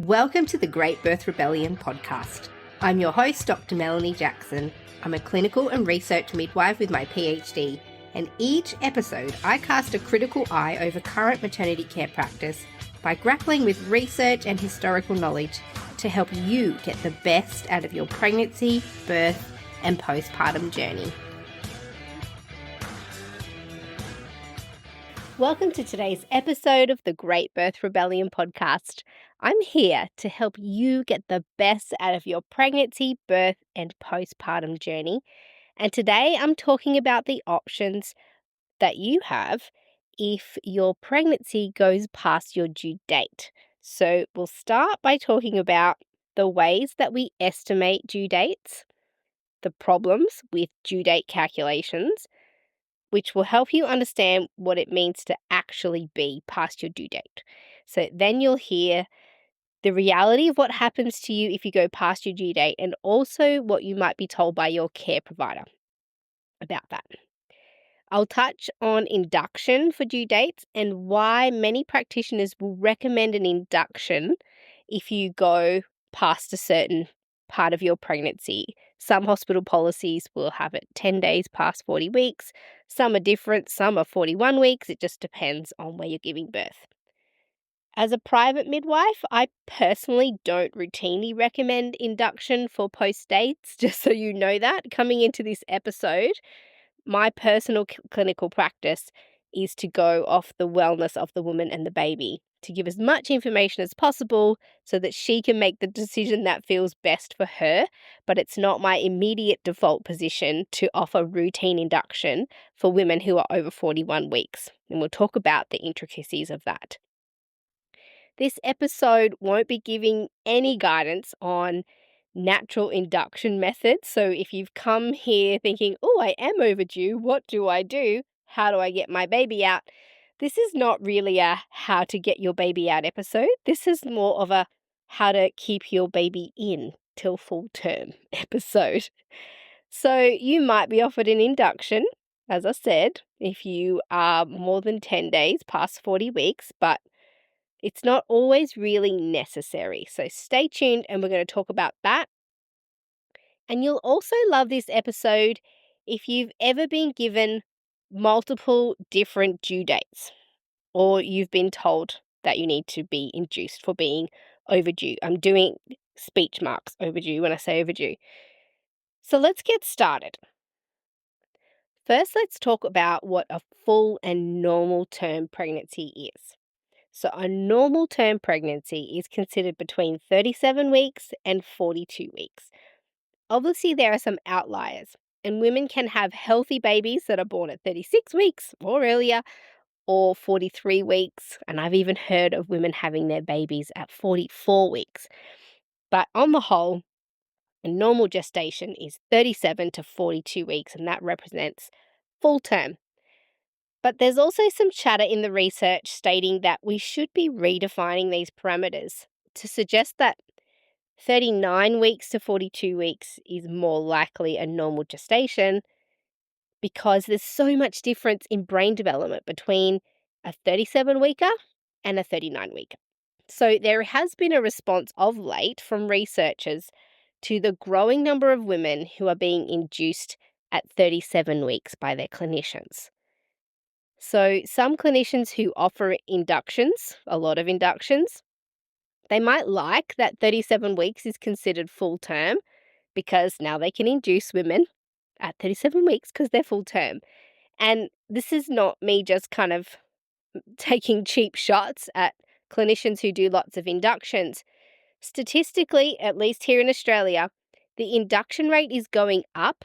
Welcome to the Great Birth Rebellion podcast. I'm your host, Dr. Melanie Jackson. I'm a clinical and research midwife with my PhD, and each episode I cast a critical eye over current maternity care practice by grappling with research and historical knowledge to help you get the best out of your pregnancy, birth, and postpartum journey. Welcome to today's episode of the Great Birth Rebellion podcast. I'm here to help you get the best out of your pregnancy, birth, and postpartum journey. And today I'm talking about the options that you have if your pregnancy goes past your due date. So we'll start by talking about the ways that we estimate due dates, the problems with due date calculations, which will help you understand what it means to actually be past your due date. So then you'll hear the reality of what happens to you if you go past your due date, and also what you might be told by your care provider about that. I'll touch on induction for due dates and why many practitioners will recommend an induction if you go past a certain part of your pregnancy. Some hospital policies will have it 10 days past 40 weeks. Some are different. Some are 41 weeks. It just depends on where you're giving birth. As a private midwife, I personally don't routinely recommend induction for post dates, just so you know that. Coming into this episode, my personal clinical practice is to go off the wellness of the woman and the baby, to give as much information as possible so that she can make the decision that feels best for her, but it's not my immediate default position to offer routine induction for women who are over 41 weeks. And we'll talk about the intricacies of that. This episode won't be giving any guidance on natural induction methods. So if you've come here thinking, oh, I am overdue, what do I do? How do I get my baby out? This is not really a how to get your baby out episode. This is more of a how to keep your baby in till full term episode. So you might be offered an induction, as I said, if you are more than 10 days past 40 weeks, but it's not always really necessary. So stay tuned and we're going to talk about that. And you'll also love this episode if you've ever been given multiple different due dates, or you've been told that you need to be induced for being overdue. I'm doing speech marks overdue when I say overdue. So let's get started. First, let's talk about what a full and normal term pregnancy is. So a normal term pregnancy is considered between 37 weeks and 42 weeks. Obviously, there are some outliers, and women can have healthy babies that are born at 36 weeks or earlier, or 43 weeks, and I've even heard of women having their babies at 44 weeks. But on the whole, a normal gestation is 37 to 42 weeks, and that represents full term. But there's also some chatter in the research stating that we should be redefining these parameters to suggest that 39 weeks to 42 weeks is more likely a normal gestation, because there's so much difference in brain development between a 37-weeker and a 39-weeker. So there has been a response of late from researchers to the growing number of women who are being induced at 37 weeks by their clinicians. So some clinicians who offer inductions, a lot of inductions, they might like that 37 weeks is considered full term, because now they can induce women at 37 weeks because they're full term. And this is not me just kind of taking cheap shots at clinicians who do lots of inductions. Statistically, at least here in Australia, the induction rate is going up,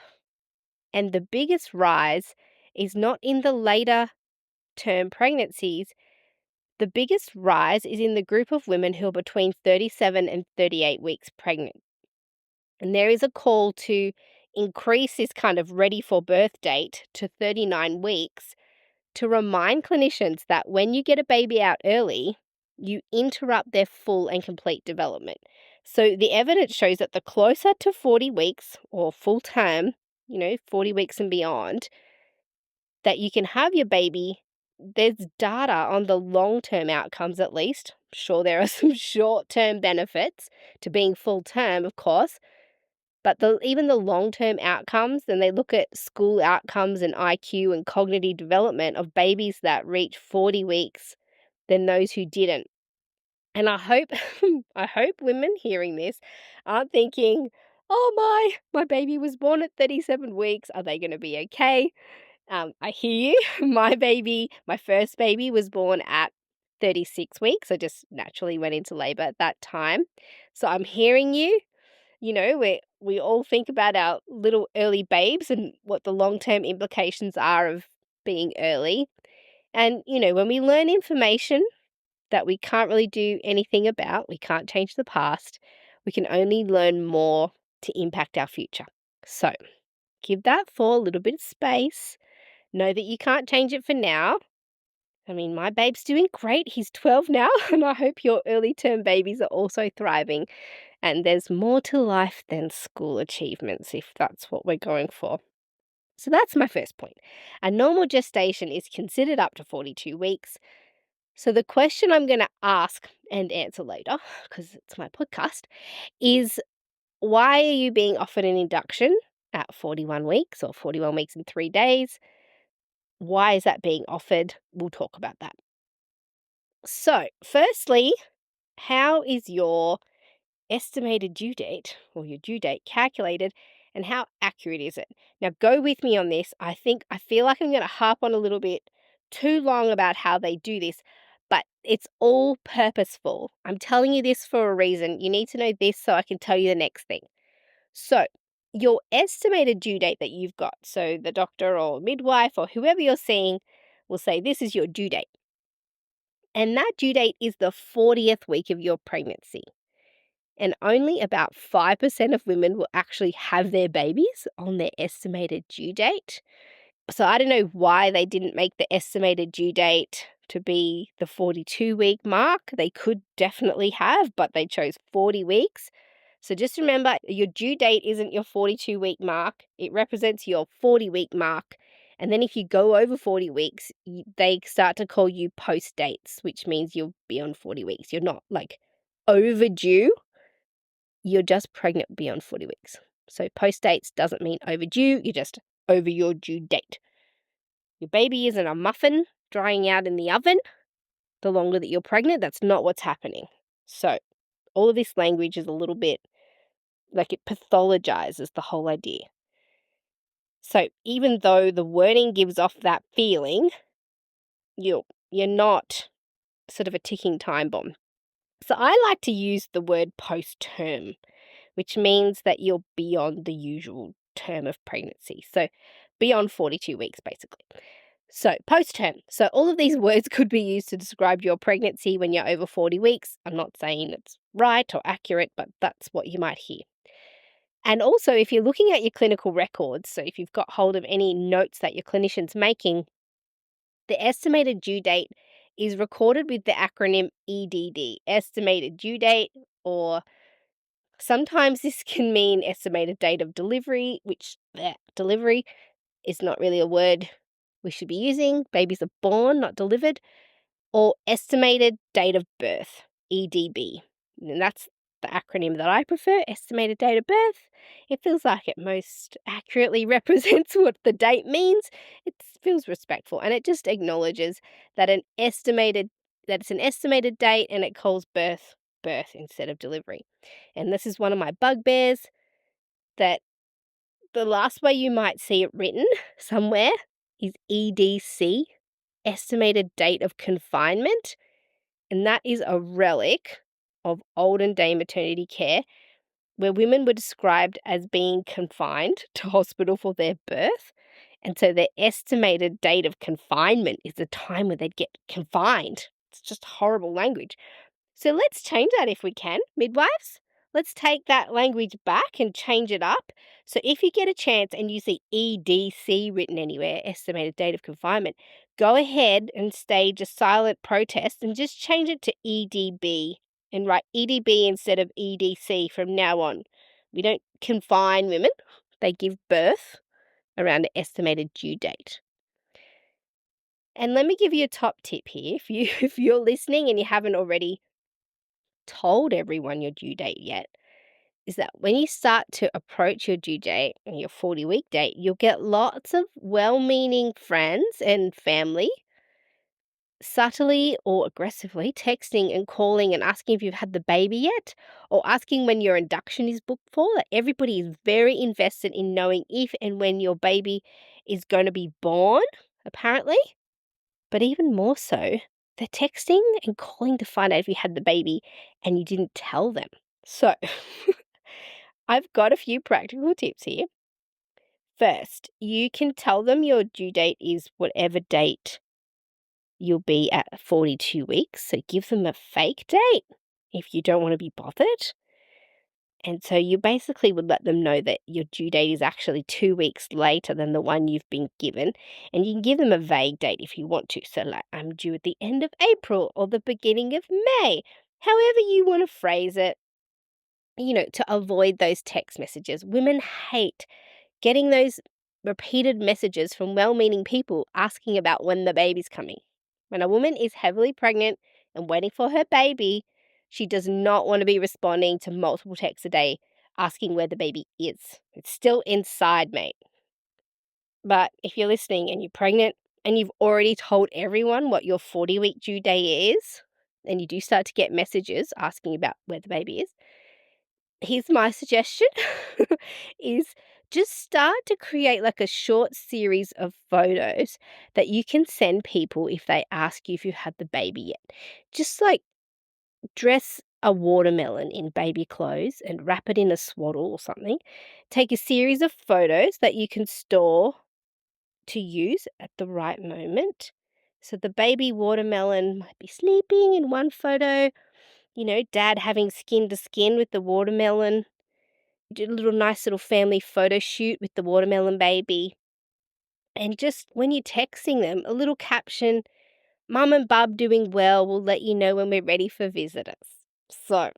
and the biggest rise is not in the later term pregnancies. The biggest rise is in the group of women who are between 37 and 38 weeks pregnant. And there is a call to increase this kind of ready for birth date to 39 weeks to remind clinicians that when you get a baby out early, you interrupt their full and complete development. So the evidence shows that the closer to 40 weeks or full term, 40 weeks and beyond, that you can have your baby, there's data on the long-term outcomes at least, Sure, there are some short-term benefits to being full-term, of course, but even the long-term outcomes, and they look at school outcomes and IQ and cognitive development of babies that reach 40 weeks than those who didn't. And I hope I hope women hearing this aren't thinking, "Oh my baby was born at 37 weeks. Are they going to be okay?" I hear you. My first baby was born at 36 weeks. I just naturally went into labor at that time. So I'm hearing you. We all think about our little early babes and what the long-term implications are of being early. And, when we learn information that we can't really do anything about, we can't change the past, we can only learn more to impact our future. So give that for a little bit of space. Know that you can't change it for now. I mean, my babe's doing great. He's 12 now, and I hope your early term babies are also thriving. And there's more to life than school achievements, if that's what we're going for. So that's my first point. A normal gestation is considered up to 42 weeks. So the question I'm going to ask and answer later, because it's my podcast, is why are you being offered an induction at 41 weeks or 41 weeks and 3 days? Why is that being offered? We'll talk about that. So, firstly, how is your estimated due date or your due date calculated, and how accurate is it? Now, go with me on this. I feel like I'm going to harp on a little bit too long about how they do this, but it's all purposeful. I'm telling you this for a reason. You need to know this so I can tell you the next thing. So, your estimated due date that you've got, so the doctor or midwife or whoever you're seeing will say, this is your due date. And that due date is the 40th week of your pregnancy. And only about 5% of women will actually have their babies on their estimated due date. So I don't know why they didn't make the estimated due date to be the 42-week mark. They could definitely have, but they chose 40 weeks. So just remember, your due date isn't your 42-week mark. It represents your 40-week mark. And then if you go over 40 weeks, they start to call you post dates, which means you'll be on 40 weeks. You're not like overdue. You're just pregnant beyond 40 weeks. So post dates doesn't mean overdue. You're just over your due date. Your baby isn't a muffin drying out in the oven the longer that you're pregnant. That's not what's happening. So all of this language is a little bit like it pathologizes the whole idea. So even though the wording gives off that feeling, you're not sort of a ticking time bomb. So I like to use the word post-term, which means that you're beyond the usual term of pregnancy. So beyond 42 weeks, basically. So post-term. So all of these words could be used to describe your pregnancy when you're over 40 weeks. I'm not saying it's right or accurate, but that's what you might hear. And also, if you're looking at your clinical records, so if you've got hold of any notes that your clinician's making, the estimated due date is recorded with the acronym EDD, estimated due date, or sometimes this can mean estimated date of delivery, which delivery is not really a word we should be using. Babies are born, not delivered. Or estimated date of birth, EDB. And that's the acronym that I prefer, estimated date of birth. It feels like it most accurately represents what the date means. It feels respectful, and it just acknowledges that it's an estimated date, and it calls birth instead of delivery. And this is one of my bugbears, that the last way you might see it written somewhere is EDC, estimated date of confinement. And that is a relic of olden day maternity care, where women were described as being confined to hospital for their birth. And so their estimated date of confinement is the time when they'd get confined. It's just horrible language. So let's change that if we can, midwives. Let's take that language back and change it up. So if you get a chance and you see EDC written anywhere, estimated date of confinement, go ahead and stage a silent protest and just change it to EDB and write EDB instead of EDC from now on. We don't confine women. They give birth around an estimated due date. And let me give you a top tip here. If you're listening and you haven't already told everyone your due date yet is that when you start to approach your due date and your 40-week date, you'll get lots of well-meaning friends and family subtly or aggressively texting and calling and asking if you've had the baby yet, or asking when your induction is booked for. Like, everybody is very invested in knowing if and when your baby is going to be born, apparently. But even more so, they're texting and calling to find out if you had the baby and you didn't tell them. So I've got a few practical tips here. First, you can tell them your due date is whatever date you'll be at 42 weeks. So give them a fake date if you don't want to be bothered. And so you basically would let them know that your due date is actually 2 weeks later than the one you've been given. And you can give them a vague date if you want to. So, like, I'm due at the end of April or the beginning of May. However you want to phrase it, to avoid those text messages. Women hate getting those repeated messages from well-meaning people asking about when the baby's coming. When a woman is heavily pregnant and waiting for her baby, she does not want to be responding to multiple texts a day asking where the baby is. It's still inside, mate. But if you're listening and you're pregnant and you've already told everyone what your 40-week due date is, and you do start to get messages asking about where the baby is, here's my suggestion is just start to create like a short series of photos that you can send people if they ask you if you had the baby yet. Just like dress a watermelon in baby clothes and wrap it in a swaddle or something. Take a series of photos that you can store to use at the right moment. So the baby watermelon might be sleeping in one photo, dad having skin to skin with the watermelon. Did a nice little family photo shoot with the watermelon baby. And just when you're texting them, a little caption, "Mum and Bub doing well. We'll let you know when we're ready for visitors." So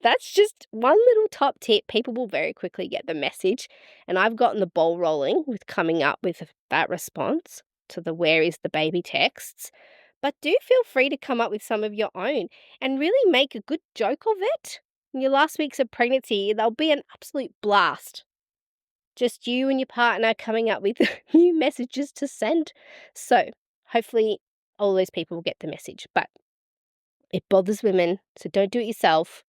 that's just one little top tip. People will very quickly get the message. And I've gotten the ball rolling with coming up with that response to the "where is the baby" texts. But do feel free to come up with some of your own and really make a good joke of it. In your last weeks of pregnancy, they'll be an absolute blast. Just you and your partner coming up with new messages to send. So hopefully all those people will get the message. But it bothers women, so don't do it yourself.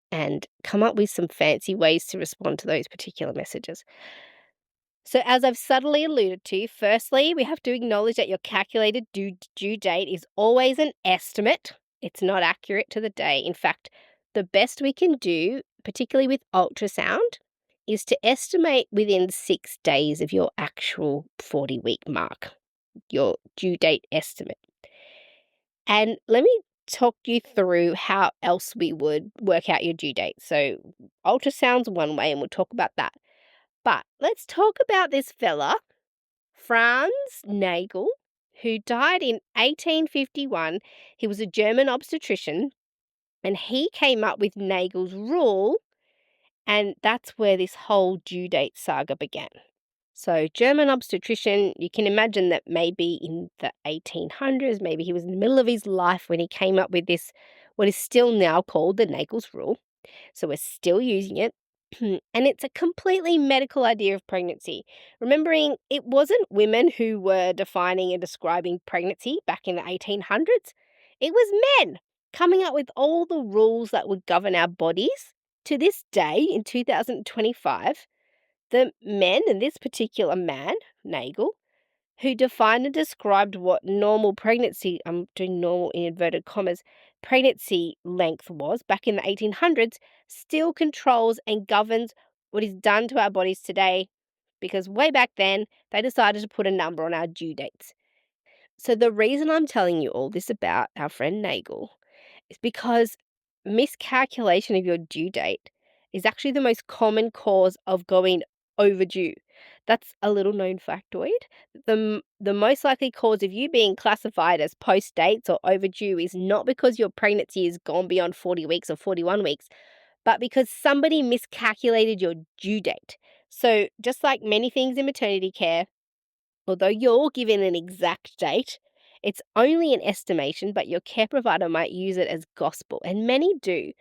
And come up with some fancy ways to respond to those particular messages. So as I've subtly alluded to, firstly, we have to acknowledge that your calculated due date is always an estimate. It's not accurate to the day. In fact, the best we can do, particularly with ultrasound, is to estimate within 6 days of your actual 40-week mark, your due date estimate. And let me talk you through how else we would work out your due date. So ultrasound's one way, and we'll talk about that. But let's talk about this fella, Franz Nagel, who died in 1851. He was a German obstetrician, and he came up with Nagel's rule, and that's where this whole due date saga began. So German obstetrician, you can imagine that maybe in the 1800s, maybe he was in the middle of his life when he came up with this, what is still now called the Nagel's rule. So we're still using it. And it's a completely medical idea of pregnancy. Remembering it wasn't women who were defining and describing pregnancy back in the 1800s. It was men coming up with all the rules that would govern our bodies. To this day, in 2025, the men, and this particular man, Nagel, who defined and described what normal pregnancy, I'm doing normal in inverted commas, pregnancy length was back in the 1800s, still controls and governs what is done to our bodies today, because way back then, they decided to put a number on our due dates. So the reason I'm telling you all this about our friend Nagel is because miscalculation of your due date is actually the most common cause of going overdue. That's a little known factoid. The most likely cause of you being classified as post dates or overdue is not because your pregnancy has gone beyond 40 weeks or 41 weeks, but because somebody miscalculated your due date. So just like many things in maternity care, although you're given an exact date, It's only an estimation, but your care provider might use it as gospel, and many do,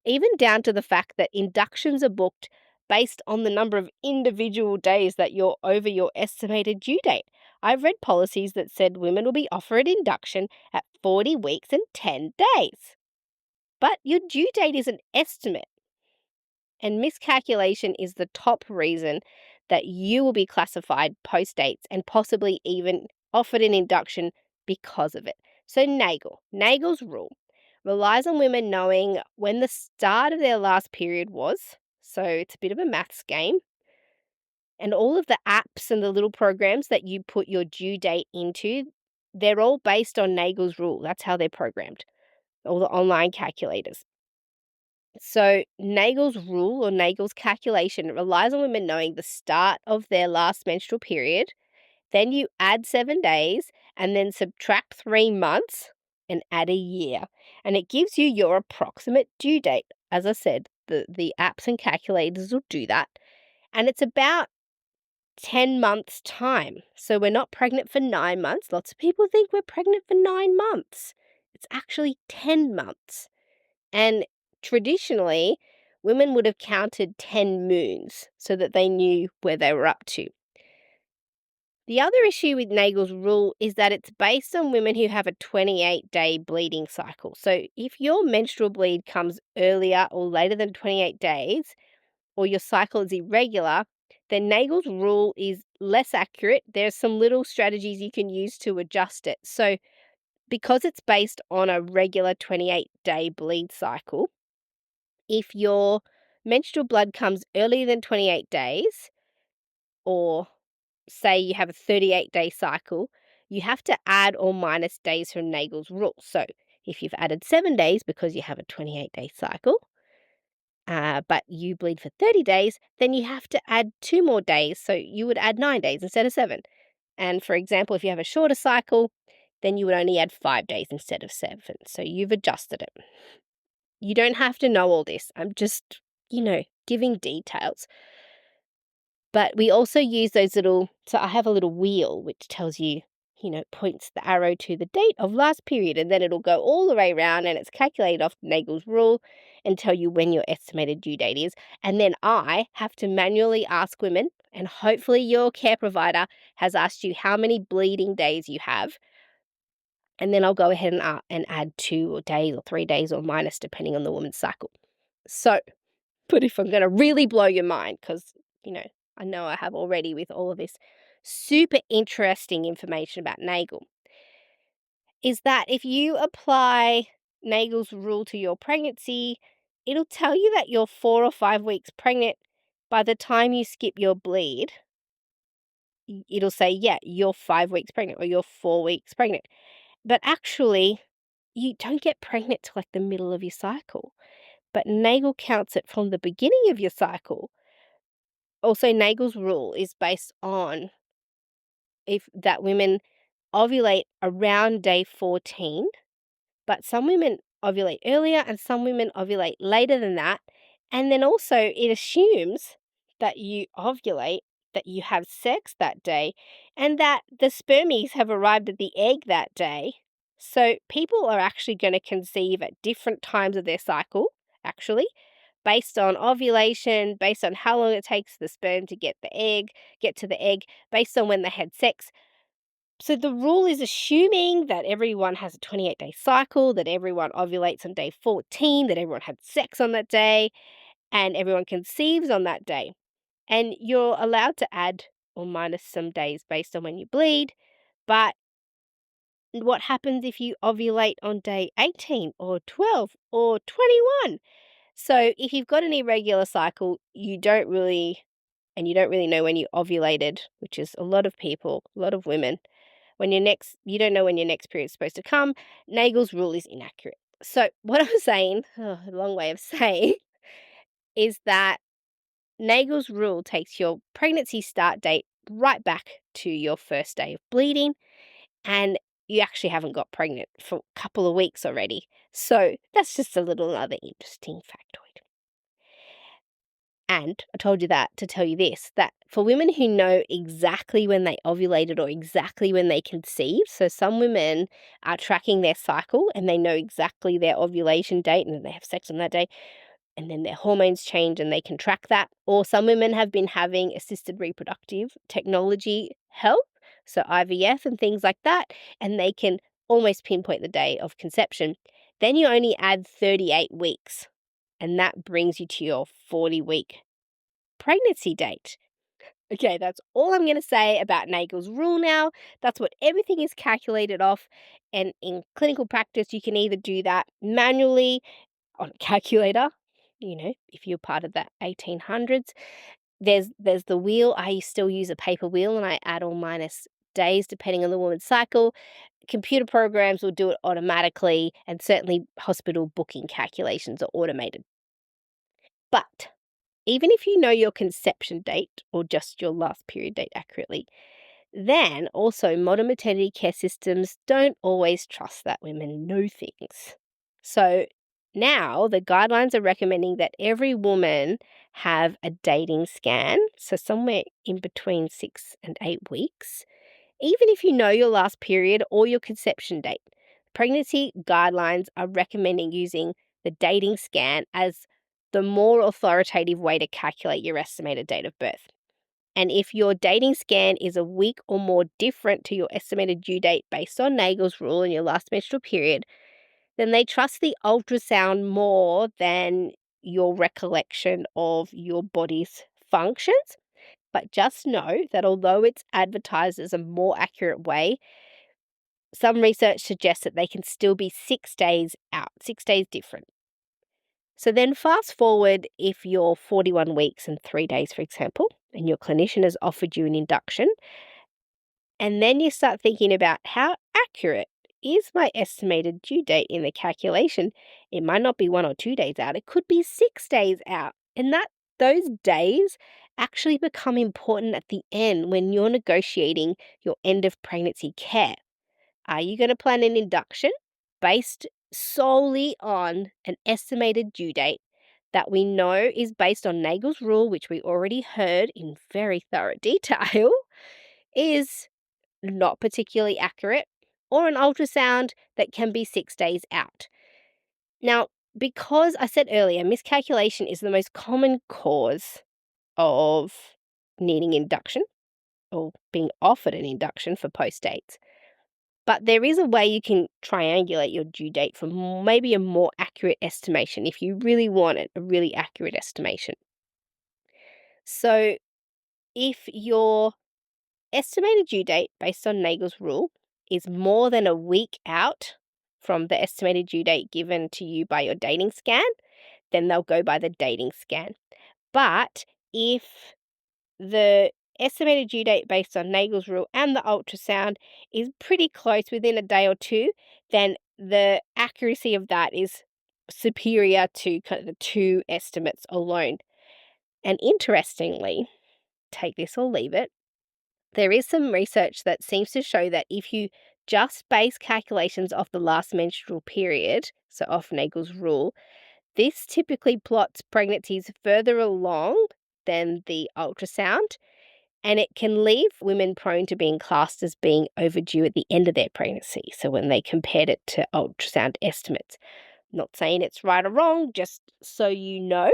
even down to the fact that inductions are booked based on the number of individual days that you're over your estimated due date. I've read policies that said women will be offered induction at 40 weeks and 10 days. But your due date is an estimate, and miscalculation is the top reason that you will be classified post dates and possibly even offered an induction because of it. So Nagel's rule relies on women knowing when the start of their last period was. So it's a bit of a maths game. And all of the apps and the little programs that you put your due date into, they're all based on Nagel's rule. That's how they're programmed, all the online calculators. So Nagel's rule or Nagel's calculation relies on women knowing the start of their last menstrual period. Then you add 7 days and then subtract 3 months and add a year. And it gives you your approximate due date. As I said, the apps and calculators will do that. And it's about 10 months' time. So we're not pregnant for 9 months. Lots of people think we're pregnant for 9 months. It's actually 10 months. And traditionally, women would have counted 10 moons so that they knew where they were up to. The other issue with Nagel's rule is that it's based on women who have a 28-day bleeding cycle. So if your menstrual bleed comes earlier or later than 28 days, or your cycle is irregular, then Nagel's rule is less accurate. There's some little strategies you can use to adjust it. So because it's based on a regular 28-day bleed cycle, if your menstrual blood comes earlier than 28 days, or say you have a 38-day cycle, you have to add or minus days from Nagel's rule. So if you've added 7 days because you have a 28-day cycle, but you bleed for 30 days, then you have to add 2 more days. So you would add 9 days instead of 7. And for example, if you have a shorter cycle, then you would only add 5 days instead of 7. So you've adjusted it. You don't have to know all this. I'm just, giving details. But we also use those so I have a little wheel which tells you, points the arrow to the date of last period, and then it'll go all the way around and it's calculated off Nagel's rule and tell you when your estimated due date is. And then I have to manually ask women, and hopefully your care provider has asked you how many bleeding days you have. And then I'll go ahead and add 2 days or 3 days or minus depending on the woman's cycle. So, but if I'm going to really blow your mind, because, I know I have already with all of this super interesting information about Nagel, is that if you apply Nagel's rule to your pregnancy, it'll tell you that you're 4 or 5 weeks pregnant by the time you skip your bleed. It'll say, yeah, you're 5 weeks pregnant or you're 4 weeks pregnant. But actually, you don't get pregnant till like the middle of your cycle. But Nagel counts it from the beginning of your cycle. Also, Nagel's rule is based on that women ovulate around day 14, but some women ovulate earlier and some women ovulate later than that. And then also it assumes that you ovulate, that you have sex that day, and that the spermies have arrived at the egg that day. So people are actually going to conceive at different times of their cycle, actually, based on ovulation, based on how long it takes the sperm to get to the egg, based on when they had sex. So the rule is assuming that everyone has a 28-day cycle, that everyone ovulates on day 14, that everyone had sex on that day, and everyone conceives on that day. And you're allowed to add or minus some days based on when you bleed, but what happens if you ovulate on day 18 or 12 or 21? So if you've got an irregular cycle, you don't really know when you ovulated, which is a lot of people, a lot of women. You don't know when your next period is supposed to come. Nagel's rule is inaccurate. So what I'm saying, a long way of saying, is that Nagel's rule takes your pregnancy start date right back to your first day of bleeding, and you actually haven't got pregnant for a couple of weeks already. So that's just a little other interesting factoid. And I told you that to tell you this, that for women who know exactly when they ovulated or exactly when they conceived, so some women are tracking their cycle and they know exactly their ovulation date and then they have sex on that day, and then their hormones change and they can track that. Or some women have been having assisted reproductive technology help, so IVF and things like that, and they can almost pinpoint the day of conception. Then you only add 38 weeks, and that brings you to your 40-week pregnancy date. Okay, that's all I'm going to say about Nagel's rule now. That's what everything is calculated off. And in clinical practice, you can either do that manually on a calculator, if you're part of the 1800s. There's the wheel. I still use a paper wheel and I add or minus days depending on the woman's cycle. Computer programs will do it automatically, and certainly hospital booking calculations are automated. But even if you know your conception date or just your last period date accurately, then also modern maternity care systems don't always trust that women know things. So now the guidelines are recommending that every woman have a dating scan, so somewhere in between 6 and 8 weeks, even if you know your last period or your conception date. Pregnancy guidelines are recommending using the dating scan as the more authoritative way to calculate your estimated date of birth. And if your dating scan is a week or more different to your estimated due date based on Nagel's rule and your last menstrual period, then they trust the ultrasound more than your recollection of your body's functions. But just know that although it's advertised as a more accurate way, some research suggests that they can still be 6 days out, 6 days different. So then fast forward if you're 41 weeks and 3 days, for example, and your clinician has offered you an induction, and then you start thinking about how accurate is my estimated due date in the calculation. It might not be 1 or 2 days out, it could be 6 days out. And those days actually become important at the end when you're negotiating your end of pregnancy care. Are you going to plan an induction based solely on an estimated due date that we know is based on Nagel's rule, which we already heard in very thorough detail, is not particularly accurate, or an ultrasound that can be 6 days out? Now, because I said earlier, miscalculation is the most common cause of needing induction or being offered an induction for post dates. But there is a way you can triangulate your due date for maybe a more accurate estimation if you really want it, a really accurate estimation. So if your estimated due date based on Nagel's rule is more than a week out from the estimated due date given to you by your dating scan, then they'll go by the dating scan. But if the estimated due date based on Nagel's rule and the ultrasound is pretty close within a day or two, then the accuracy of that is superior to kind of the two estimates alone. And interestingly, take this or leave it, there is some research that seems to show that if you just base calculations off the last menstrual period, so off Nagel's rule, this typically plots pregnancies further along than the ultrasound, and it can leave women prone to being classed as being overdue at the end of their pregnancy. So when they compared it to ultrasound estimates. Not saying it's right or wrong, just so you know.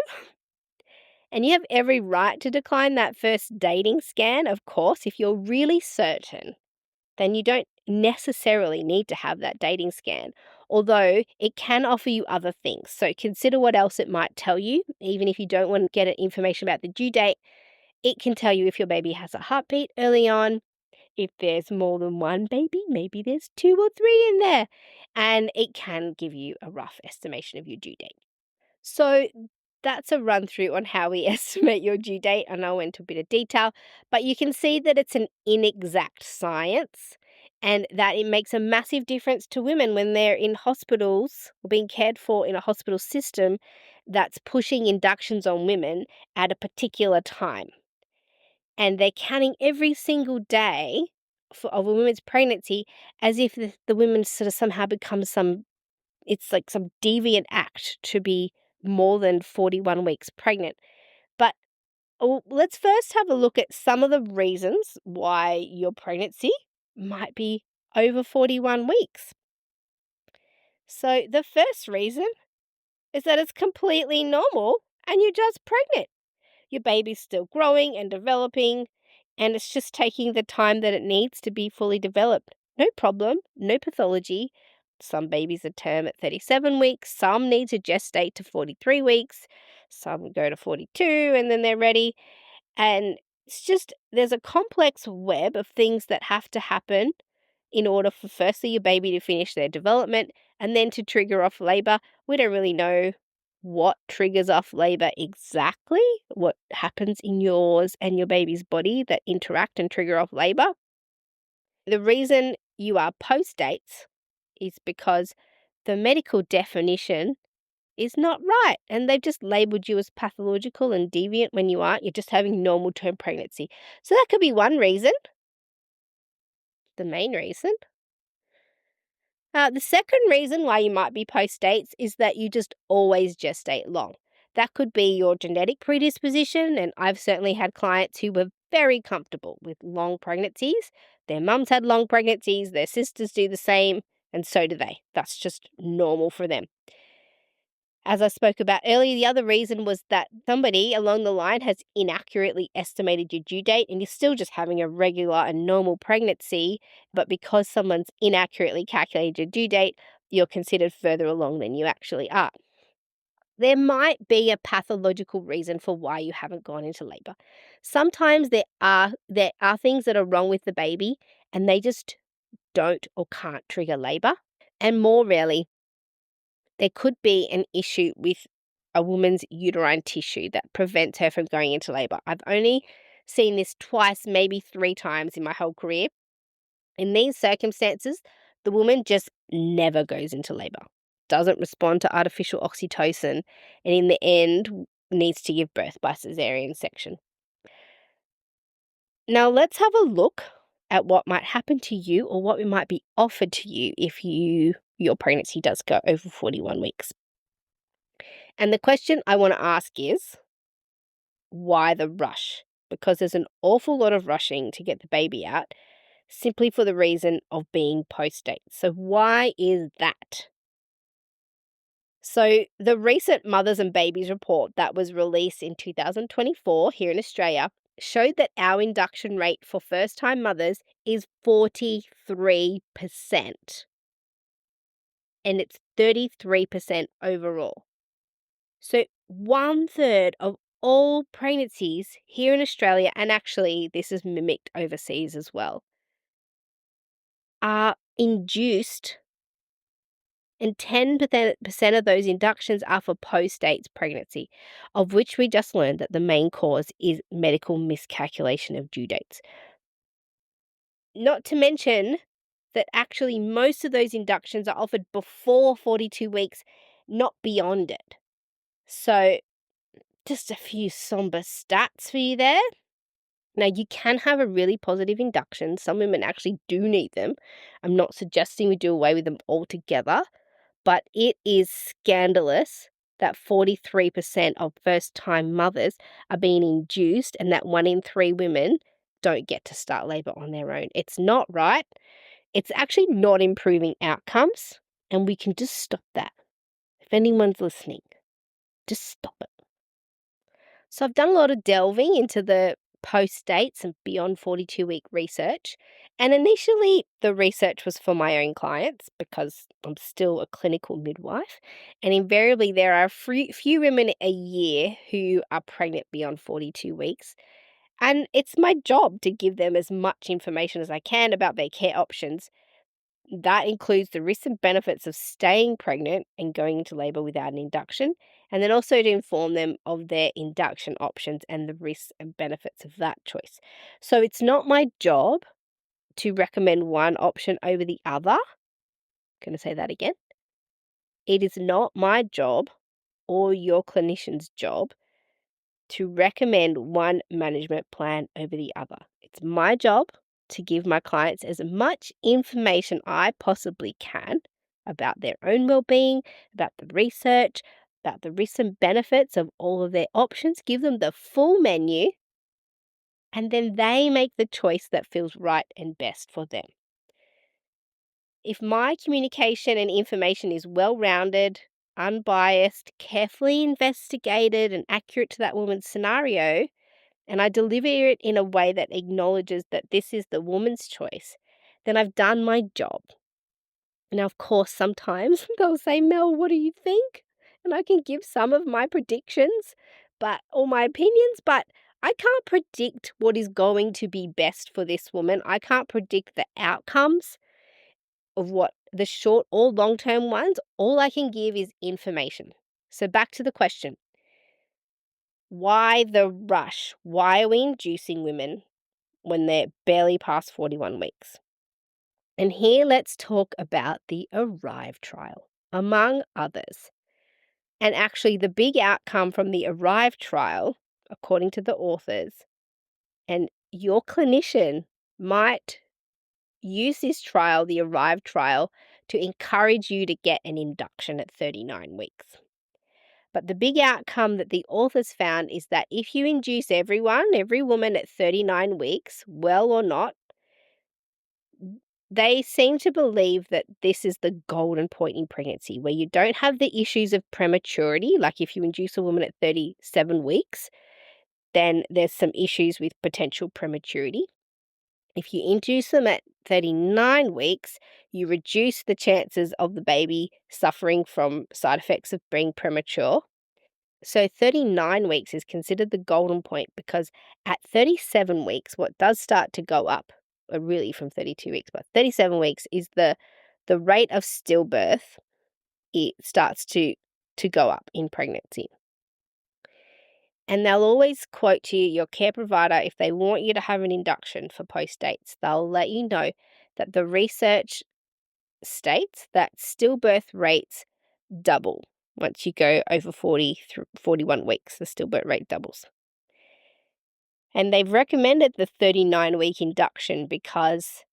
And you have every right to decline that first dating scan, of course, if you're really certain. Then you don't necessarily need to have that dating scan, although it can offer you other things. So consider what else it might tell you. Even if you don't want to get information about the due date, it can tell you if your baby has a heartbeat early on, if there's more than one baby, maybe there's 2 or 3 in there, and it can give you a rough estimation of your due date. So that's a run through on how we estimate your due date. I know I went into a bit of detail, but you can see that it's an inexact science and that it makes a massive difference to women when they're in hospitals or being cared for in a hospital system that's pushing inductions on women at a particular time. And they're counting every single day of a woman's pregnancy as if the woman sort of somehow becomes it's like some deviant act to be more than 41 weeks pregnant. But Well, let's first have a look at some of the reasons why your pregnancy might be over 41 weeks. So, the first reason is that it's completely normal and you're just pregnant. Your baby's still growing and developing, and it's just taking the time that it needs to be fully developed. No problem, no pathology. Some babies are term at 37 weeks, some need to gestate to 43 weeks, some go to 42 and then they're ready. And it's just, there's a complex web of things that have to happen in order for firstly your baby to finish their development and then to trigger off labor. We don't really know what triggers off labor exactly, what happens in yours and your baby's body that interact and trigger off labor. The reason you are post dates is because the medical definition is not right. And they've just labeled you as pathological and deviant when you aren't. You're just having normal term pregnancy. So that could be one reason, the main reason. The second reason why you might be post dates is that you just always gestate long. That could be your genetic predisposition, and I've certainly had clients who were very comfortable with long pregnancies. Their mums had long pregnancies, their sisters do the same, and so do they. That's just normal for them. As I spoke about earlier, the other reason was that somebody along the line has inaccurately estimated your due date and you're still just having a regular and normal pregnancy, but because someone's inaccurately calculated your due date, you're considered further along than you actually are. There might be a pathological reason for why you haven't gone into labor. Sometimes there are things that are wrong with the baby and they just don't or can't trigger labor. And more rarely, there could be an issue with a woman's uterine tissue that prevents her from going into labor. I've only seen this twice, maybe 3 times in my whole career. In these circumstances, the woman just never goes into labor, doesn't respond to artificial oxytocin, and in the end needs to give birth by cesarean section. Now let's have a look at what might happen to you or what might be offered to you if your pregnancy does go over 41 weeks. And the question I want to ask is, why the rush? Because there's an awful lot of rushing to get the baby out simply for the reason of being post-date. So why is that? So the recent Mothers and Babies report that was released in 2024 here in Australia showed that our induction rate for first-time mothers is 43%. And it's 33% overall. So 1/3 of all pregnancies here in Australia, and actually this is mimicked overseas as well, are induced, and 10% of those inductions are for post-dates pregnancy, of which we just learned that the main cause is medical miscalculation of due dates. Not to mention that actually most of those inductions are offered before 42 weeks, not beyond it. So just a few somber stats for you there. Now, you can have a really positive induction. Some women actually do need them. I'm not suggesting we do away with them altogether, but it is scandalous that 43% of first-time mothers are being induced and that 1 in 3 women don't get to start labor on their own. It's not right. It's actually not improving outcomes, and we can just stop that. If anyone's listening, just stop it. So I've done a lot of delving into the post-dates and beyond 42-week research. And initially, the research was for my own clients because I'm still a clinical midwife. And invariably, there are few women a year who are pregnant beyond 42 weeks. And it's my job to give them as much information as I can about their care options. That includes the risks and benefits of staying pregnant and going into labor without an induction, and then also to inform them of their induction options and the risks and benefits of that choice. So it's not my job to recommend one option over the other. Going to say that again. It is not my job or your clinician's job to recommend one management plan over the other. It's my job to give my clients as much information I possibly can about their own well-being, about the research, about the risks and benefits of all of their options, give them the full menu, and then they make the choice that feels right and best for them. If my communication and information is well-rounded, unbiased, carefully investigated, and accurate to that woman's scenario, and I deliver it in a way that acknowledges that this is the woman's choice, then I've done my job. Now, of course, sometimes they'll say, Mel, what do you think? And I can give some of my predictions, or my opinions, but I can't predict what is going to be best for this woman. I can't predict the outcomes of what the short or long-term ones. All I can give is information. So back to the question. Why the rush? Why are we inducing women when they're barely past 41 weeks? And here let's talk about the ARRIVE trial, among others. And actually the big outcome from the ARRIVE trial, according to the authors, and your clinician might use this trial, the ARRIVE trial, to encourage you to get an induction at 39 weeks. But the big outcome that the authors found is that if you induce every woman at 39 weeks, well or not, they seem to believe that this is the golden point in pregnancy, where you don't have the issues of prematurity. Like if you induce a woman at 37 weeks, then there's some issues with potential prematurity. If you induce them at 39 weeks, you reduce the chances of the baby suffering from side effects of being premature. So 39 weeks is considered the golden point because at 37 weeks, what does start to go up, or really from 32 weeks, but 37 weeks is the rate of stillbirth. It starts to go up in pregnancy. And they'll always quote to you, your care provider, if they want you to have an induction for post dates, they'll let you know that the research states that stillbirth rates double. Once you go over 41 weeks, the stillbirth rate doubles. And they've recommended the 39-week induction because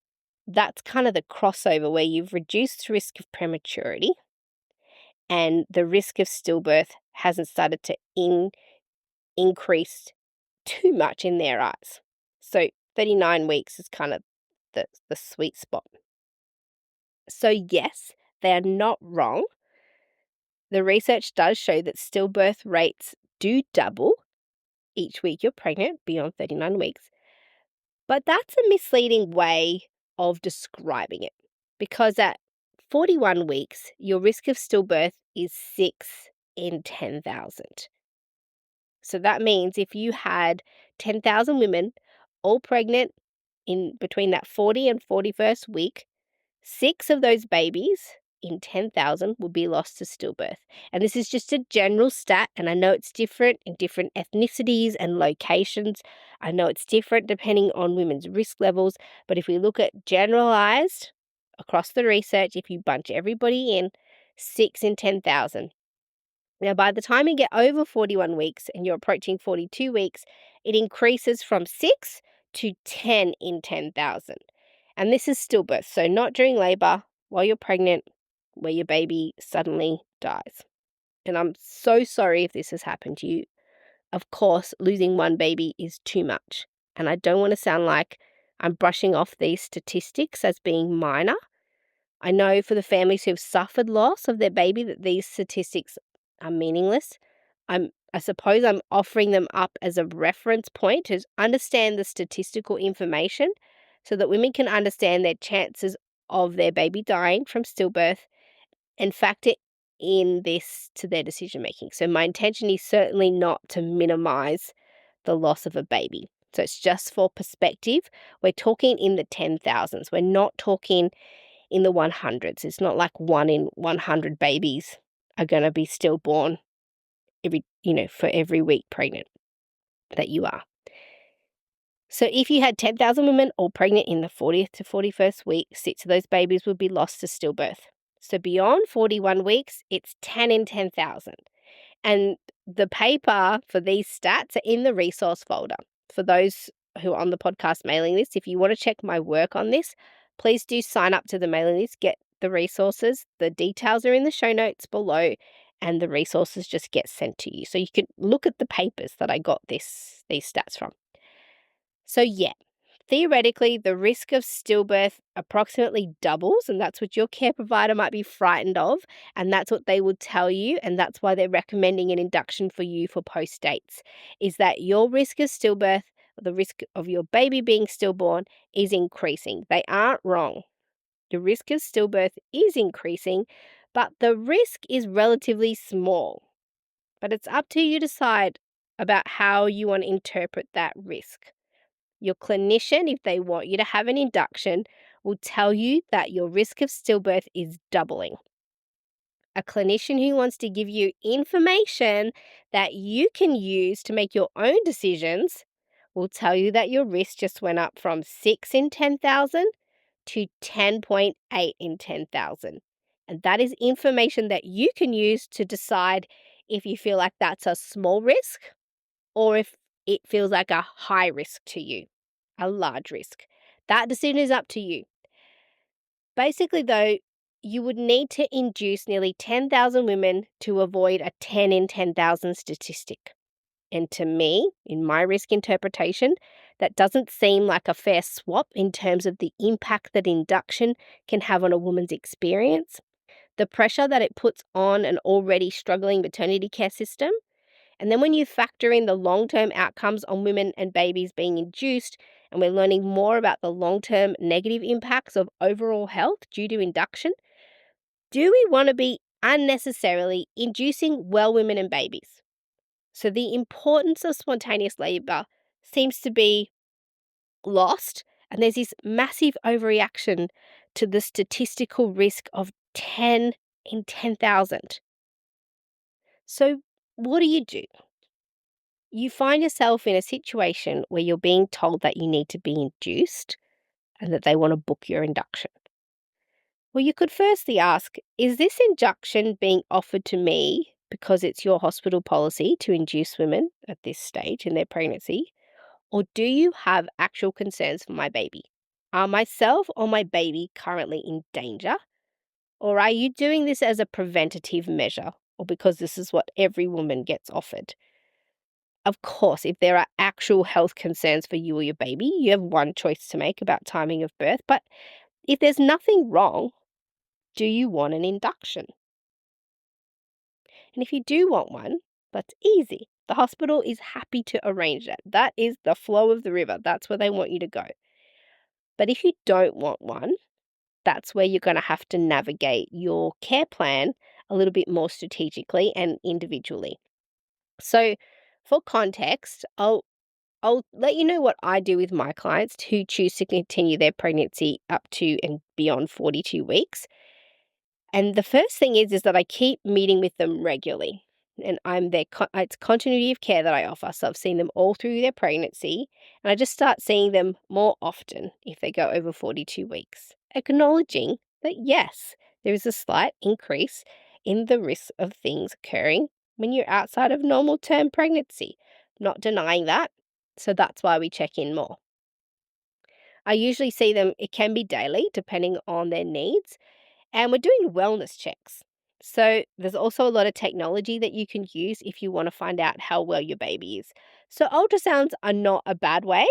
that's kind of the crossover where you've reduced risk of prematurity and the risk of stillbirth hasn't started to increase too much in their eyes. So 39 weeks is kind of the sweet spot. So yes, they are not wrong. The research does show that stillbirth rates do double each week you're pregnant beyond 39 weeks. But that's a misleading way of describing it because at 41 weeks, your risk of stillbirth is 6 in 10,000. So that means if you had 10,000 women all pregnant in between that 40 and 41st week, 6 of those babies in 10,000 will be lost to stillbirth. And this is just a general stat, and I know it's different in different ethnicities and locations. I know it's different depending on women's risk levels, but if we look at generalized across the research, if you bunch everybody in, 6 in 10,000. Now, by the time you get over 41 weeks and you're approaching 42 weeks, it increases from 6 to 10 in 10,000. And this is stillbirth, so not during labor, while you're pregnant, where your baby suddenly dies. And I'm so sorry if this has happened to you. Of course, losing one baby is too much. And I don't want to sound like I'm brushing off these statistics as being minor. I know for the families who have suffered loss of their baby that these statistics are meaningless. I suppose I'm offering them up as a reference point to understand the statistical information so that women can understand their chances of their baby dying from stillbirth and factor in this to their decision making. So my intention is certainly not to minimize the loss of a baby. So it's just for perspective. We're talking in the 10,000s. We're not talking in the 100s. It's not like 1 in 100 babies are going to be stillborn for every week pregnant that you are. So if you had 10,000 women all pregnant in the 40th to 41st week, 6 of those babies would be lost to stillbirth. So beyond 41 weeks, it's 10 in 10,000. And the paper for these stats are in the resource folder. For those who are on the podcast mailing list, if you want to check my work on this, please do sign up to the mailing list, get the resources. The details are in the show notes below. and the resources just get sent to you. So you can look at the papers that I got these stats from. So yeah, theoretically, the risk of stillbirth approximately doubles, and that's what your care provider might be frightened of, and that's what they would tell you, and that's why they're recommending an induction for you for post dates, is that your risk of stillbirth, or the risk of your baby being stillborn, is increasing. They aren't wrong. The risk of stillbirth is increasing, but the risk is relatively small. But it's up to you to decide about how you want to interpret that risk. Your clinician, if they want you to have an induction, will tell you that your risk of stillbirth is doubling. A clinician who wants to give you information that you can use to make your own decisions will tell you that your risk just went up from 6 in 10,000 to 10.8 in 10,000. And that is information that you can use to decide if you feel like that's a small risk or if it feels like a high risk to you, a large risk. That decision is up to you. Basically, though, you would need to induce nearly 10,000 women to avoid a 10 in 10,000 statistic. And to me, in my risk interpretation, that doesn't seem like a fair swap in terms of the impact that induction can have on a woman's experience, the pressure that it puts on an already struggling maternity care system. And then when you factor in the long-term outcomes on women and babies being induced, and we're learning more about the long-term negative impacts of overall health due to induction, do we want to be unnecessarily inducing well women and babies? So the importance of spontaneous labour seems to be lost, and there's this massive overreaction to the statistical risk of 10 in 10,000. So what do? You find yourself in a situation where you're being told that you need to be induced and that they want to book your induction. Well, you could firstly ask, is this induction being offered to me because it's your hospital policy to induce women at this stage in their pregnancy? Or do you have actual concerns for my baby? Are myself or my baby currently in danger? Or are you doing this as a preventative measure or because this is what every woman gets offered? Of course, if there are actual health concerns for you or your baby, you have one choice to make about timing of birth. But if there's nothing wrong, do you want an induction? And if you do want one, that's easy. The hospital is happy to arrange that. That is the flow of the river. That's where they want you to go. But if you don't want one, that's where you're going to have to navigate your care plan a little bit more strategically and individually. So for context, I'll let you know what I do with my clients who choose to continue their pregnancy up to and beyond 42 weeks. And the first thing is that I keep meeting with them regularly. And I'm their it's continuity of care that I offer. So I've seen them all through their pregnancy, and I just start seeing them more often if they go over 42 weeks, acknowledging that yes, there is a slight increase in the risk of things occurring when you're outside of normal term pregnancy. Not denying that. So that's why we check in more. I usually see them, it can be daily, depending on their needs. And we're doing wellness checks. So there's also a lot of technology that you can use if you want to find out how well your baby is. So ultrasounds are not a bad way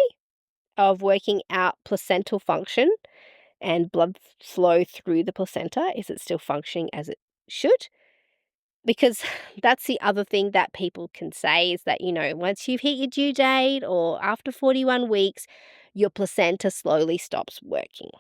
of working out placental function and blood flow through the placenta. Is it still functioning as it should? Because that's the other thing that people can say is that, once you've hit your due date or after 41 weeks, your placenta slowly stops working.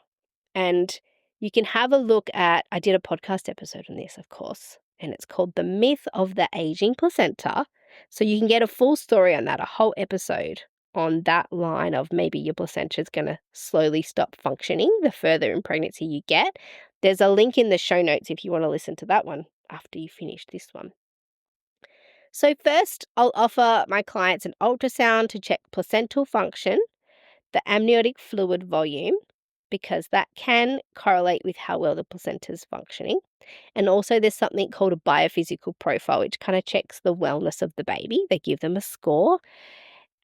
And you can have a look at, I did a podcast episode on this, of course, and it's called The Myth of the Aging Placenta. So you can get a full story on that, a whole episode on that line of maybe your placenta is going to slowly stop functioning the further in pregnancy you get. There's a link in the show notes if you want to listen to that one after you finish this one. So first, I'll offer my clients an ultrasound to check placental function, the amniotic fluid volume, because that can correlate with how well the placenta is functioning. And also there's something called a biophysical profile, which kind of checks the wellness of the baby. They give them a score.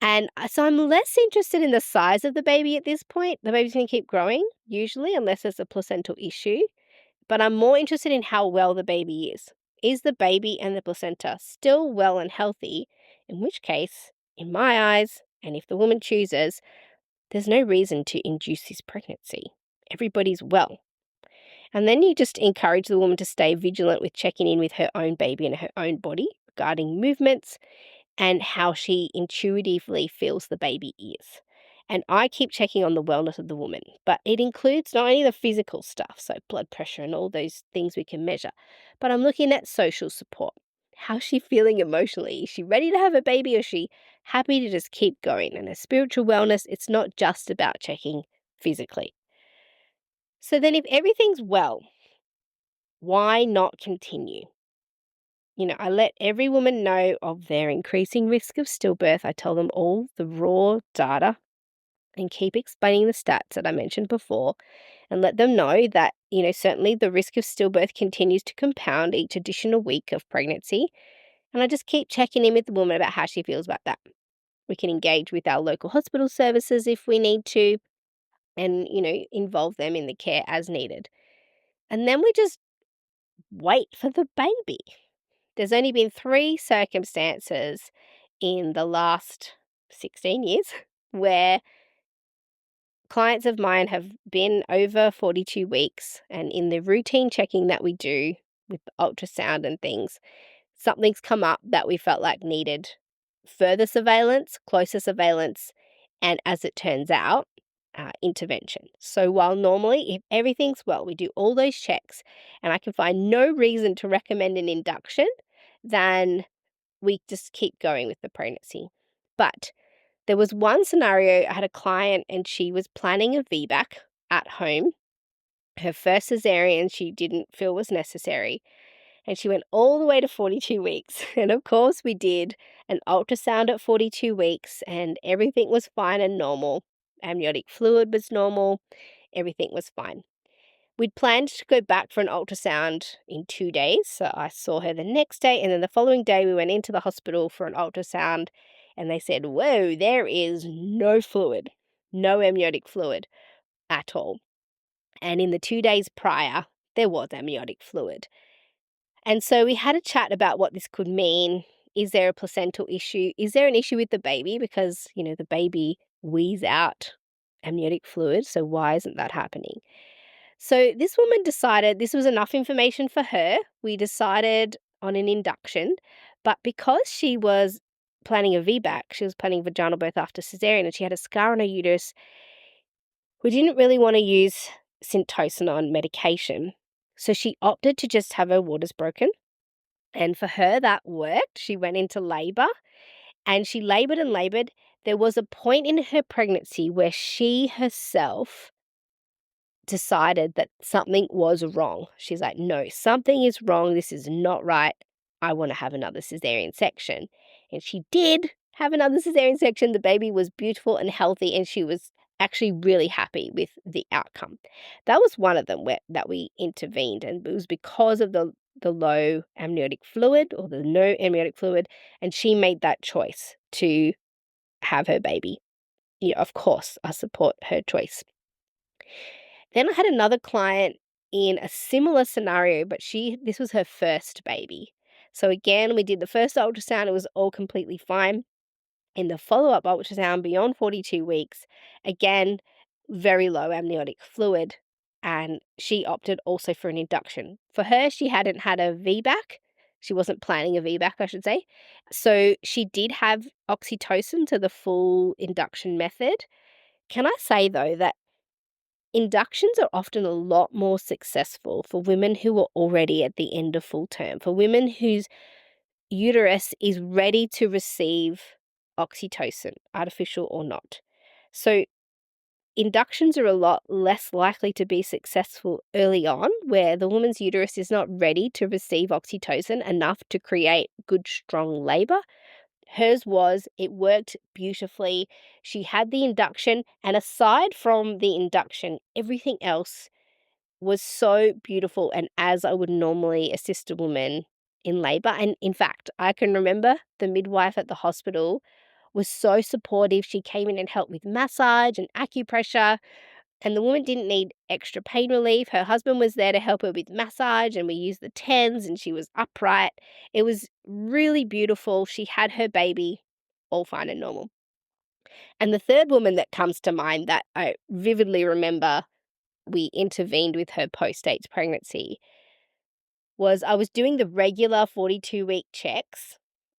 And so I'm less interested in the size of the baby at this point. The baby's going to keep growing, usually, unless there's a placental issue. But I'm more interested in how well the baby is. is the baby and the placenta still well and healthy? In which case, in my eyes, and if the woman chooses, there's no reason to induce this pregnancy. Everybody's well. And then you just encourage the woman to stay vigilant with checking in with her own baby and her own body regarding movements and how she intuitively feels the baby is. And I keep checking on the wellness of the woman, but it includes not only the physical stuff, so blood pressure and all those things we can measure, but I'm looking at social support. How's she feeling emotionally? Is she ready to have a baby, or is she happy to just keep going? And a spiritual wellness, it's not just about checking physically. So then if everything's well, why not continue? I let every woman know of their increasing risk of stillbirth. I tell them all the raw data and keep explaining the stats that I mentioned before, and let them know that, certainly the risk of stillbirth continues to compound each additional week of pregnancy. And I just keep checking in with the woman about how she feels about that. We can engage with our local hospital services if we need to and, involve them in the care as needed. And then we just wait for the baby. There's only been 3 circumstances in the last 16 years where clients of mine have been over 42 weeks, and in the routine checking that we do with the ultrasound and things, something's come up that we felt like needed further surveillance, closer surveillance, and as it turns out, intervention. So while normally, if everything's well, we do all those checks, and I can find no reason to recommend an induction, then we just keep going with the pregnancy. But there was one scenario, I had a client and she was planning a VBAC at home. Her first cesarean she didn't feel was necessary. And she went all the way to 42 weeks. And of course we did an ultrasound at 42 weeks and everything was fine and normal. Amniotic fluid was normal. Everything was fine. We'd planned to go back for an ultrasound in 2 days. So I saw her the next day, and then the following day we went into the hospital for an ultrasound and they said, whoa, there is no fluid, no amniotic fluid at all. And in the 2 days prior, there was amniotic fluid. And so we had a chat about what this could mean. Is there a placental issue? Is there an issue with the baby? Because, the baby wheezes out amniotic fluid. So why isn't that happening? So this woman decided this was enough information for her. We decided on an induction, but because she was planning a VBAC, she was planning vaginal birth after cesarean, and she had a scar on her uterus, we didn't really want to use syntocinon medication. So she opted to just have her waters broken. And for her, that worked. She went into labor and she labored and labored. There was a point in her pregnancy where she herself decided that something was wrong. She's like, no, something is wrong. This is not right. I want to have another cesarean section. And she did have another cesarean section. The baby was beautiful and healthy, and she was actually really happy with the outcome. That was one of them that we intervened, and it was because of the low amniotic fluid or the no amniotic fluid, and she made that choice to have her baby. Of course, I support her choice. Then I had another client in a similar scenario, but this was her first baby. So again, we did the first ultrasound. It was all completely fine. In the follow-up ultrasound beyond 42 weeks, again, very low amniotic fluid, and she opted also for an induction. For her, she hadn't had a VBAC. She wasn't planning a VBAC, I should say. So she did have oxytocin, so the full induction method. Can I say, though, that inductions are often a lot more successful for women who are already at the end of full term, for women whose uterus is ready to receive oxytocin, artificial or not. So inductions are a lot less likely to be successful early on, where the woman's uterus is not ready to receive oxytocin enough to create good, strong labor. Hers was, it worked beautifully. She had the induction, and aside from the induction, everything else was so beautiful and as I would normally assist a woman in labor. And in fact, I can remember the midwife at the hospital was so supportive. She came in and helped with massage and acupressure. And the woman didn't need extra pain relief. Her husband was there to help her with massage, and we used the TENS, and she was upright. It was really beautiful. She had her baby all fine and normal. And the third woman that comes to mind that I vividly remember we intervened with her post-stage pregnancy was I was doing the regular 42-week checks,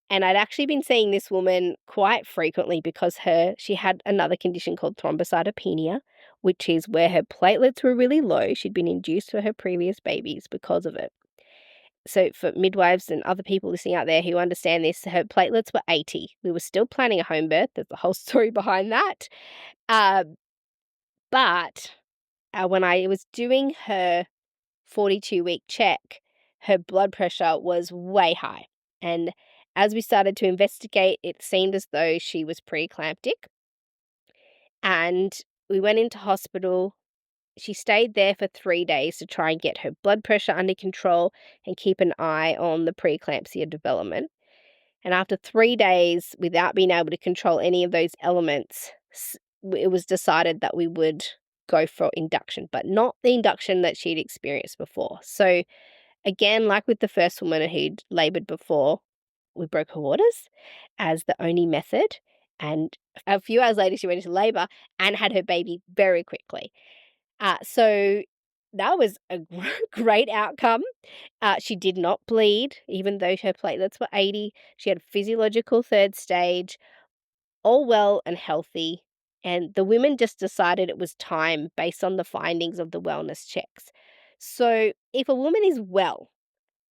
and I'd actually been seeing this woman quite frequently because she had another condition called thrombocytopenia, which is where her platelets were really low. She'd been induced for her previous babies because of it. So for midwives and other people listening out there who understand this, her platelets were 80. We were still planning a home birth. There's a whole story behind that. Uh, but when I was doing her 42-week check, her blood pressure was way high. And as we started to investigate, it seemed as though she was preeclamptic. And we went into hospital. She stayed there for 3 days to try and get her blood pressure under control and keep an eye on the preeclampsia development. And after 3 days, without being able to control any of those elements, it was decided that we would go for induction, but not the induction that she'd experienced before. So again, like with the first woman who'd laboured before, we broke her waters as the only method. And a few hours later, she went into labour and had her baby very quickly. So that was a great outcome. She did not bleed, even though her platelets were 80. She had physiological third stage, all well and healthy. And the women just decided it was time based on the findings of the wellness checks. So if a woman is well,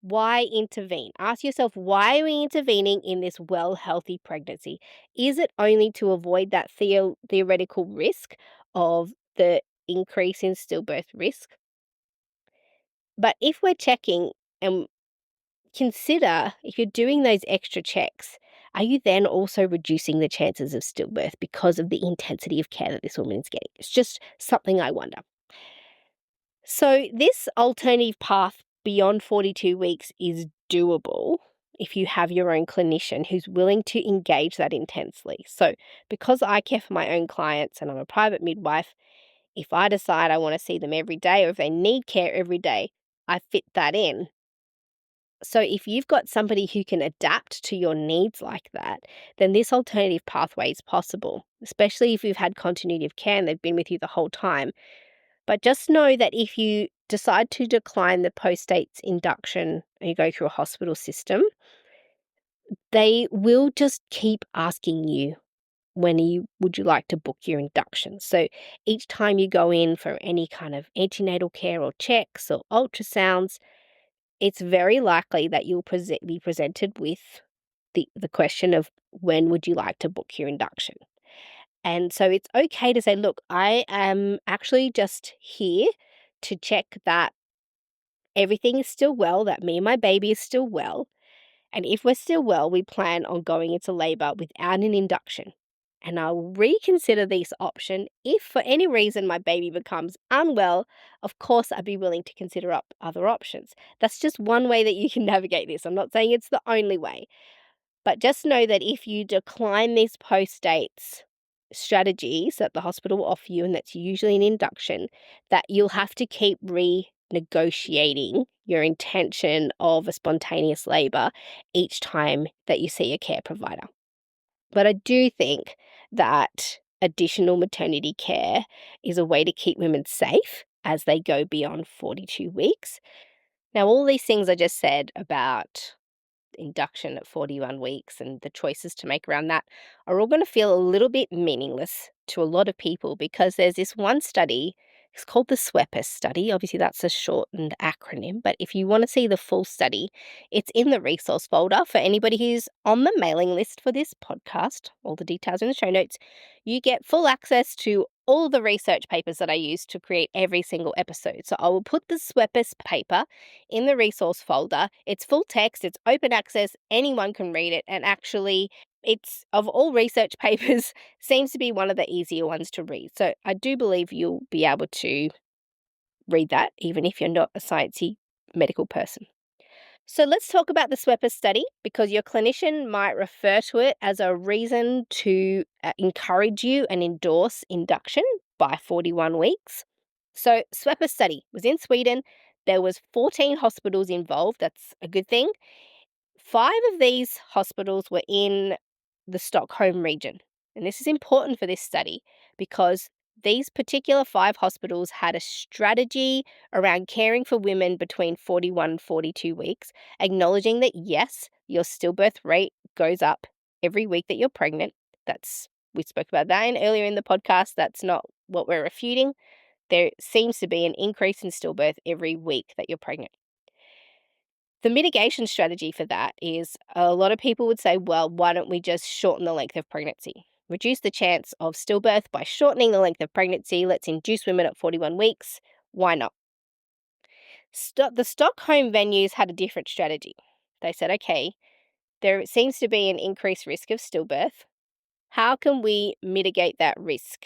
why intervene? Ask yourself, why are we intervening in this well, healthy pregnancy? Is it only to avoid that theoretical risk of the increase in stillbirth risk? But if we're checking, and consider if you're doing those extra checks, are you then also reducing the chances of stillbirth because of the intensity of care that this woman is getting? It's just something I wonder. So this alternative path beyond 42 weeks is doable if you have your own clinician who's willing to engage that intensely. So because I care for my own clients and I'm a private midwife, if I decide I want to see them every day or if they need care every day, I fit that in. So if you've got somebody who can adapt to your needs like that, then this alternative pathway is possible, especially if you've had continuity of care and they've been with you the whole time. But just know that if you decide to decline the post-dates induction and you go through a hospital system, they will just keep asking you would you like to book your induction. So each time you go in for any kind of antenatal care or checks or ultrasounds, it's very likely that you'll be presented with the question of when would you like to book your induction. And so it's okay to say, look, I am actually just here to check that everything is still well, that me and my baby is still well. And if we're still well, we plan on going into labour without an induction. And I'll reconsider this option if for any reason my baby becomes unwell. Of course, I'd be willing to consider up other options. That's just one way that you can navigate this. I'm not saying it's the only way. But just know that if you decline these post-dates strategies that the hospital will offer you, and that's usually an induction, that you'll have to keep renegotiating your intention of a spontaneous labour each time that you see a care provider. But I do think that additional maternity care is a way to keep women safe as they go beyond 42 weeks. Now, all these things I just said about induction at 41 weeks and the choices to make around that are all going to feel a little bit meaningless to a lot of people because there's this one study. It's called the SWEPIS study. Obviously, that's a shortened acronym, but if you want to see the full study, it's in the resource folder for anybody who's on the mailing list for this podcast. All the details in the show notes. You get full access to all the research papers that I use to create every single episode. So I will put the SWEPIS paper in the resource folder. It's full text, it's open access, anyone can read it, and actually it's, of all research papers, seems to be one of the easier ones to read. So I do believe you'll be able to read that even if you're not a sciencey medical person. So let's talk about the SWEPA study because your clinician might refer to it as a reason to encourage you and endorse induction by 41 weeks. So SWEPA study was in Sweden. There was 14 hospitals involved. That's a good thing. 5 of these hospitals were in the Stockholm region. And this is important for this study because these particular 5 hospitals had a strategy around caring for women between 41 and 42 weeks, acknowledging that yes, your stillbirth rate goes up every week that you're pregnant. We spoke about that earlier in the podcast. That's not what we're refuting. There seems to be an increase in stillbirth every week that you're pregnant. The mitigation strategy for that is a lot of people would say, well, why don't we just shorten the length of pregnancy? Reduce the chance of stillbirth by shortening the length of pregnancy. Let's induce women at 41 weeks. Why not? The Stockholm venues had a different strategy. They said, okay, there seems to be an increased risk of stillbirth. How can we mitigate that risk?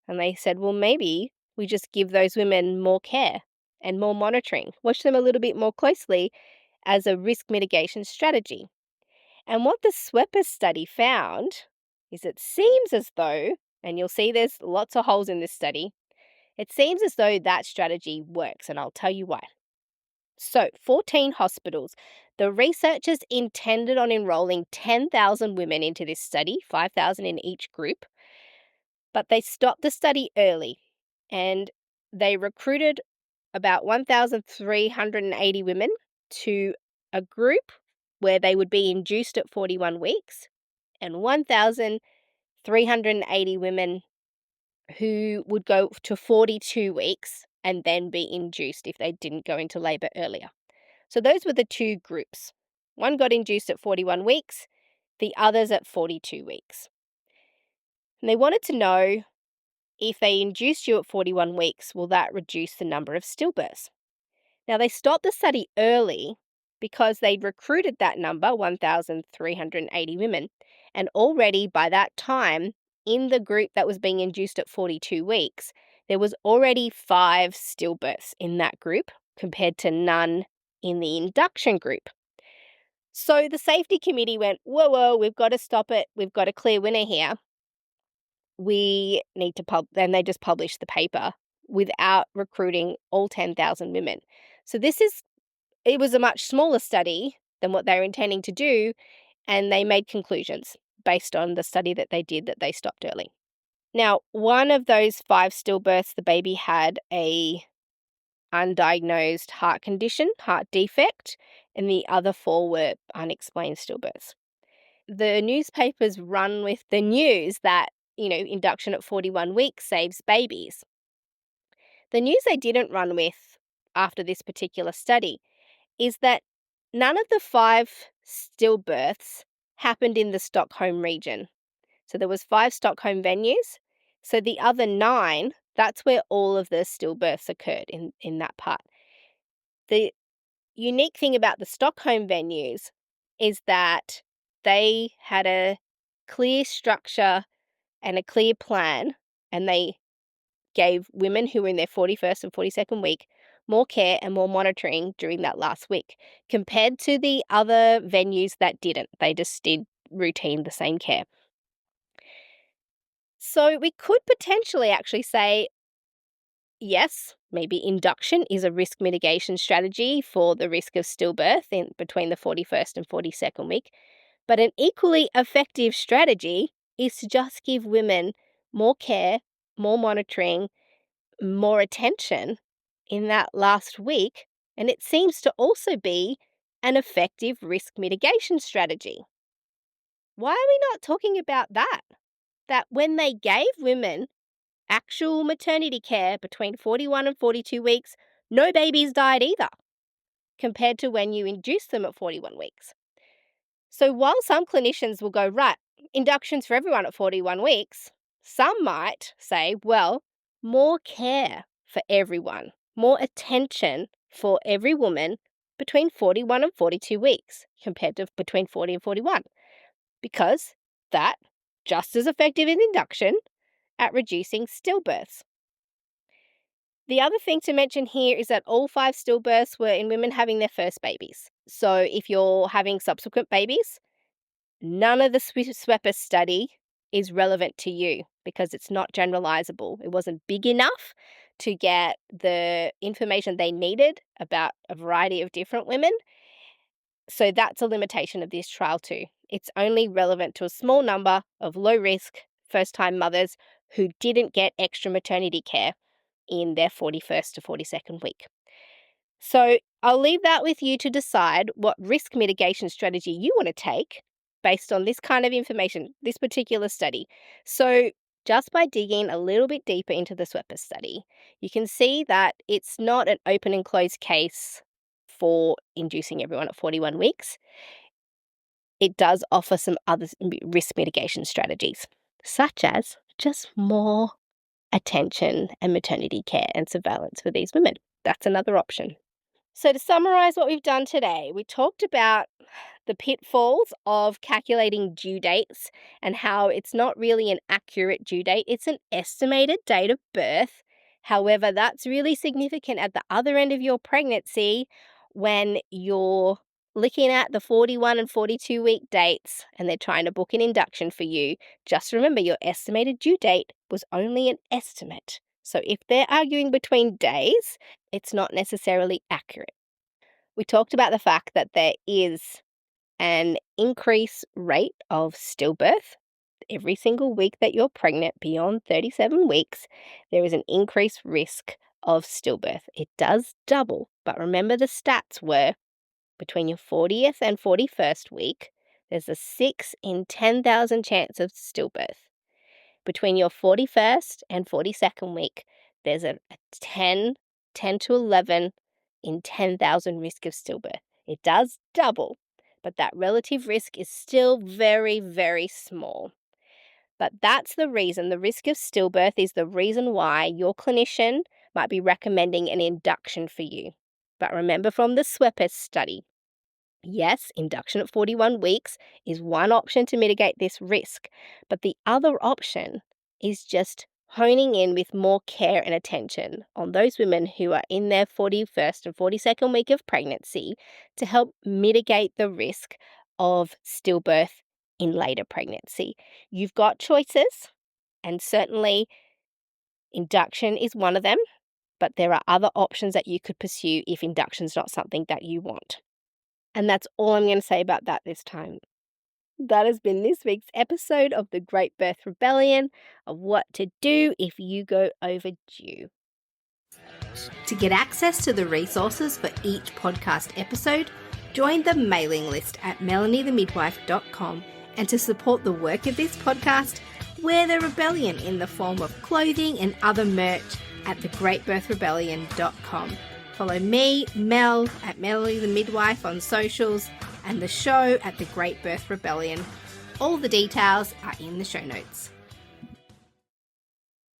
And they said, well, maybe we just give those women more care and more monitoring, watch them a little bit more closely as a risk mitigation strategy. And what the SWEPA study found is it seems as though, and you'll see there's lots of holes in this study, it seems as though that strategy works, and I'll tell you why. So, 14 hospitals. The researchers intended on enrolling 10,000 women into this study, 5,000 in each group, but they stopped the study early and they recruited about 1,380 women to a group where they would be induced at 41 weeks and 1,380 women who would go to 42 weeks and then be induced if they didn't go into labour earlier. So those were the 2 groups. One got induced at 41 weeks, the others at 42 weeks. And they wanted to know, if they induced you at 41 weeks, will that reduce the number of stillbirths? Now, they stopped the study early because they'd recruited that number, 1,380 women, and already by that time, in the group that was being induced at 42 weeks, there was already 5 stillbirths in that group compared to none in the induction group. So the safety committee went, whoa, we've got to stop it. We've got a clear winner here. We need to and they just published the paper without recruiting all 10,000 women. So it was a much smaller study than what they were intending to do, and they made conclusions based on the study that they did that they stopped early. Now, one of those 5 stillbirths, the baby had a undiagnosed heart condition, heart defect, and the other 4 were unexplained stillbirths. The newspapers run with the news that, induction at 41 weeks saves babies. The news they didn't run with after this particular study is that none of the 5 stillbirths happened in the Stockholm region. So there was 5 Stockholm venues. So the other 9, that's where all of the stillbirths occurred in that part. The unique thing about the Stockholm venues is that they had a clear structure and a clear plan, and they gave women who were in their 41st and 42nd week more care and more monitoring during that last week compared to the other venues that didn't. They just did routine, the same care. So we could potentially actually say, yes, maybe induction is a risk mitigation strategy for the risk of stillbirth in between the 41st and 42nd week, but an equally effective strategy is to just give women more care, more monitoring, more attention in that last week, and it seems to also be an effective risk mitigation strategy. Why are we not talking about that? That when they gave women actual maternity care between 41 and 42 weeks, no babies died either, compared to when you induced them at 41 weeks. So while some clinicians will go, right, inductions for everyone at 41 weeks, some might say, well, more care for everyone, more attention for every woman between 41 and 42 weeks compared to between 40 and 41, because that's just as effective as induction at reducing stillbirths. The other thing to mention here is that all 5 stillbirths were in women having their first babies. So if you're having subsequent babies, none of the SWEPA study is relevant to you because it's not generalizable. It wasn't big enough to get the information they needed about a variety of different women. So that's a limitation of this trial too. It's only relevant to a small number of low-risk first-time mothers who didn't get extra maternity care in their 41st to 42nd week. So I'll leave that with you to decide what risk mitigation strategy you want to take based on this kind of information, this particular study. So just by digging a little bit deeper into the SWEPA study, you can see that it's not an open and closed case for inducing everyone at 41 weeks. It does offer some other risk mitigation strategies, such as just more attention and maternity care and surveillance for these women. That's another option. So to summarize what we've done today, we talked about the pitfalls of calculating due dates and how it's not really an accurate due date. It's an estimated date of birth. However, that's really significant at the other end of your pregnancy when you're looking at the 41 and 42 week dates and they're trying to book an induction for you. Just remember your estimated due date was only an estimate. So if they're arguing between days, it's not necessarily accurate. We talked about the fact that there is an increased rate of stillbirth. Every single week that you're pregnant beyond 37 weeks, there is an increased risk of stillbirth. It does double, but remember the stats were between your 40th and 41st week, there's a 6 in 10,000 chance of stillbirth. Between your 41st and 42nd week, there's a 10 to 11 in 10,000 risk of stillbirth. It does double, but that relative risk is still very, very small. But that's the reason, the risk of stillbirth is the reason why your clinician might be recommending an induction for you. But remember from the SWEPA study, yes, induction at 41 weeks is one option to mitigate this risk, but the other option is just honing in with more care and attention on those women who are in their 41st and 42nd week of pregnancy to help mitigate the risk of stillbirth in later pregnancy. You've got choices, and certainly induction is one of them, but there are other options that you could pursue if induction's not something that you want. And that's all I'm going to say about that this time. That has been this week's episode of The Great Birth Rebellion, of what to do if you go overdue. To get access to the resources for each podcast episode, join the mailing list at melaniethemidwife.com, and to support the work of this podcast, wear the rebellion in the form of clothing and other merch at thegreatbirthrebellion.com. Follow me, Mel, at Melanie the Midwife on socials, and the show at The Great Birth Rebellion. All the details are in the show notes.